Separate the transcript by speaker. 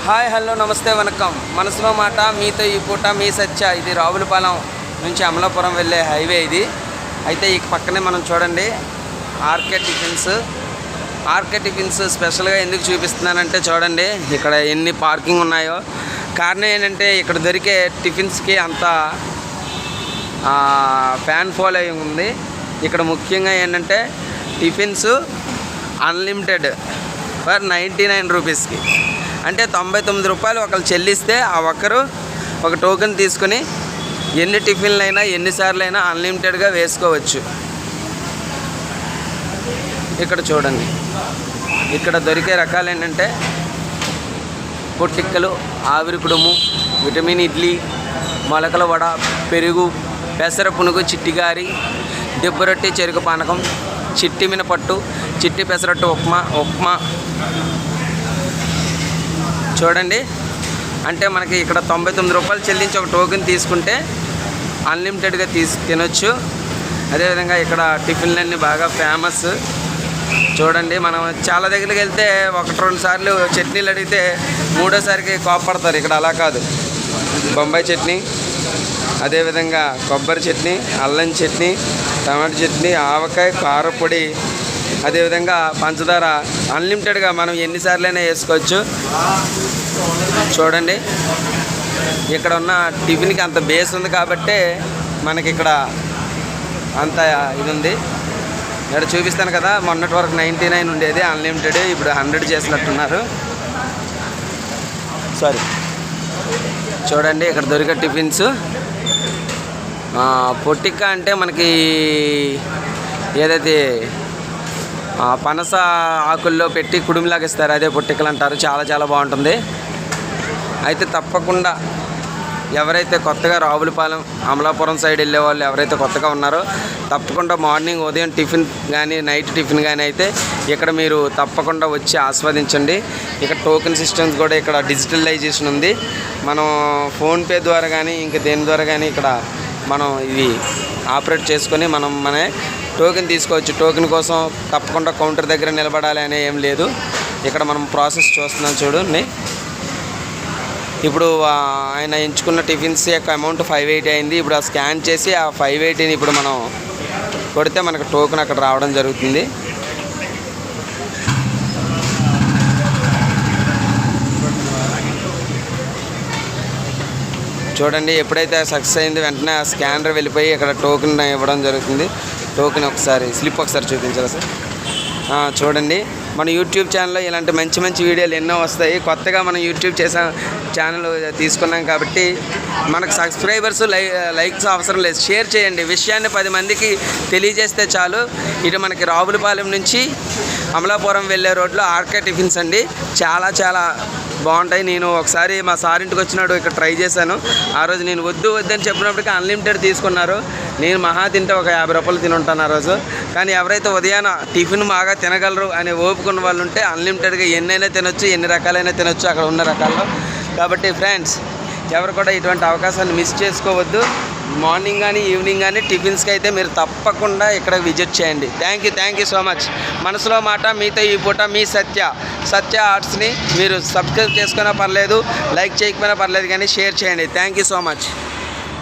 Speaker 1: Hi hello నమస్తే వనకం మనసులో మాట మీతో ఈ పూట మీ సత్య. ఇది రావులపాలెం నుంచి అమలాపురం వెళ్ళే హైవే ఇది. అయితే ఈ పక్కనే మనం చూడండి ఆర్కే టిఫిన్స్ స్పెషల్గా ఎందుకు చూపిస్తున్నానంటే చూడండి ఇక్కడ ఎన్ని పార్కింగ్ ఉన్నాయో. కారణం ఏంటంటే ఇక్కడ దొరికే టిఫిన్స్కి అంత ఫ్యాన్ ఫాలోయింగ్ ఉంది. ఇక్కడ ముఖ్యంగా ఏంటంటే టిఫిన్స్ అన్లిమిటెడ్ ఫర్ 99 రూపీస్కి, అంటే 99 రూపాయలు ఒకరు చెల్లిస్తే ఆ ఒక్కరు ఒక టోకెన్ తీసుకుని ఎన్ని టిఫిన్లు అయినా ఎన్నిసార్లు అయినా అన్లిమిటెడ్గా వేసుకోవచ్చు. ఇక్కడ చూడండి ఇక్కడ దొరికే రకాలు ఏంటంటే పొట్టిక్కలు, ఆవిరి కుడుము, విటమిన్ ఇడ్లీ, మొలకల వడ, పెరుగు, పెసర పునుగు, చిట్టిగారి, దిబ్బరొట్టి, చెరుకు పానకం, చిట్టి మినపట్టు, చిట్టి పెసరట్టు, ఉప్మా చూడండి. అంటే మనకి ఇక్కడ 99 రూపాయలు చెల్లించి ఒక టోకెన్ తీసుకుంటే అన్లిమిటెడ్గా తినొచ్చు. అదేవిధంగా ఇక్కడ టిఫిన్లన్నీ బాగా ఫేమస్. చూడండి మనం చాలా దగ్గరికి వెళ్తే 1-2 సార్లు చట్నీలు అడిగితే మూడోసారికి కోపడతారు. ఇక్కడ అలా కాదు. బొంబాయి చట్నీ, అదేవిధంగా కొబ్బరి చట్నీ, అల్లం చట్నీ, టమాటా చట్నీ, ఆవకాయ, కారపొడి, అదేవిధంగా పంచదార అన్లిమిటెడ్గా మనం ఎన్నిసార్లైనా వేసుకోవచ్చు. చూడండి ఇక్కడ ఉన్న టిఫిన్కి అంత బేస్ ఉంది కాబట్టి మనకి ఇక్కడ అంత ఇది ఉంది. ఇక్కడ చూపిస్తాను కదా, మొన్నటి వరకు 99 ఉండేది అన్లిమిటెడ్, ఇప్పుడు 100 చేసినట్టున్నారు. సారీ చూడండి ఇక్కడ దొరికే టిఫిన్స్. పొట్టిక్క అంటే మనకి ఏదైతే పనస ఆకుల్లో పెట్టి కుడుమిలాగా ఇస్తారు, అదే పొట్టిక్కలు అంటారు. చాలా చాలా బాగుంటుంది. అయితే తప్పకుండా ఎవరైతే కొత్తగా రావులపాలెం అమలాపురం సైడ్ వెళ్ళే వాళ్ళు ఎవరైతే కొత్తగా ఉన్నారో తప్పకుండా మార్నింగ్ ఉదయం టిఫిన్ కానీ నైట్ టిఫిన్ కానీ అయితే ఇక్కడ మీరు తప్పకుండా వచ్చి ఆస్వాదించండి. ఇక్కడ టోకెన్ సిస్టమ్స్ కూడా ఇక్కడ డిజిటలైజేషన్ ఉంది. మనం ఫోన్పే ద్వారా కానీ ఇంకా దేని ద్వారా కానీ ఇక్కడ మనం ఇది ఆపరేట్ చేసుకొని మన టోకెన్ తీసుకోవచ్చు. టోకెన్ కోసం తప్పకుండా కౌంటర్ దగ్గర నిలబడాలి అనే ఏం లేదు. ఇక్కడ మనం ప్రాసెస్ చూస్తున్నాం చూడండి. ఇప్పుడు ఆయన ఎంచుకున్న టిఫిన్స్ యొక్క అమౌంట్ 580 అయింది. ఇప్పుడు ఆ స్కాన్ చేసి ఆ 580ని ఇప్పుడు మనం కొడితే మనకు టోకెన్ అక్కడ రావడం జరుగుతుంది. చూడండి ఎప్పుడైతే సక్సెస్ అయింది వెంటనే ఆ స్కానర్ వెళ్ళిపోయి ఇక్కడ టోకెన్ ఇవ్వడం జరుగుతుంది. టోకెన్ ఒకసారి స్లిప్ ఒకసారి చూపించాలి సార్. చూడండి మన యూట్యూబ్ ఛానల్లో ఇలాంటి మంచి మంచి వీడియోలు ఎన్నో వస్తాయి. కొత్తగా మనం యూట్యూబ్ ఛానల్ తీసుకున్నాం కాబట్టి మనకు సబ్స్క్రైబర్స్ లైక్స్ అవసరం లేదు. షేర్ చేయండి, విషయాన్ని 10 మందికి తెలియజేస్తే చాలు. ఇటు మనకి రావులపాలెం నుంచి అమలాపురం వెళ్ళే రోడ్లో ఆర్కే టిఫిన్స్ అండి. చాలా చాలా బాగుంటాయి. నేను ఒకసారి మా సార్ ఇంటికి వచ్చినాడు ఇక్కడ ట్రై చేశాను. ఆ రోజు నేను వద్దని చెప్పినప్పటికీ అన్లిమిటెడ్ తీసుకున్నారు. నేను మహా తింటే ఒక 50 రూపాయలు తినుంటాను ఆ రోజు. కానీ ఎవరైతే ఉదయాన టిఫిన్ బాగా తినగలరు అనే ఓపుకున్న వాళ్ళు ఉంటే అన్లిమిటెడ్గా ఎన్నైనా తినొచ్చు, ఎన్ని రకాలైనా తినొచ్చు అక్కడ ఉన్న రకాల్లో. కాబట్టి ఫ్రెండ్స్ ఎవరు కూడా ఇటువంటి అవకాశాన్ని మిస్ చేసుకోవద్దు. మార్నింగ్ కానీ ఈవినింగ్ కానీ టిఫిన్స్కి అయితే మీరు తప్పకుండా ఇక్కడ విజిట్ చేయండి. Thank you so much. మనసులో మాట మీతో ఈ పూట మీ సత్య ఆర్ట్స్ని మీరు సబ్స్క్రైబ్ చేసుకున్నా పర్లేదు, లైక్ చేయకపోయినా పర్లేదు, కానీ షేర్ చేయండి. Thank you so much.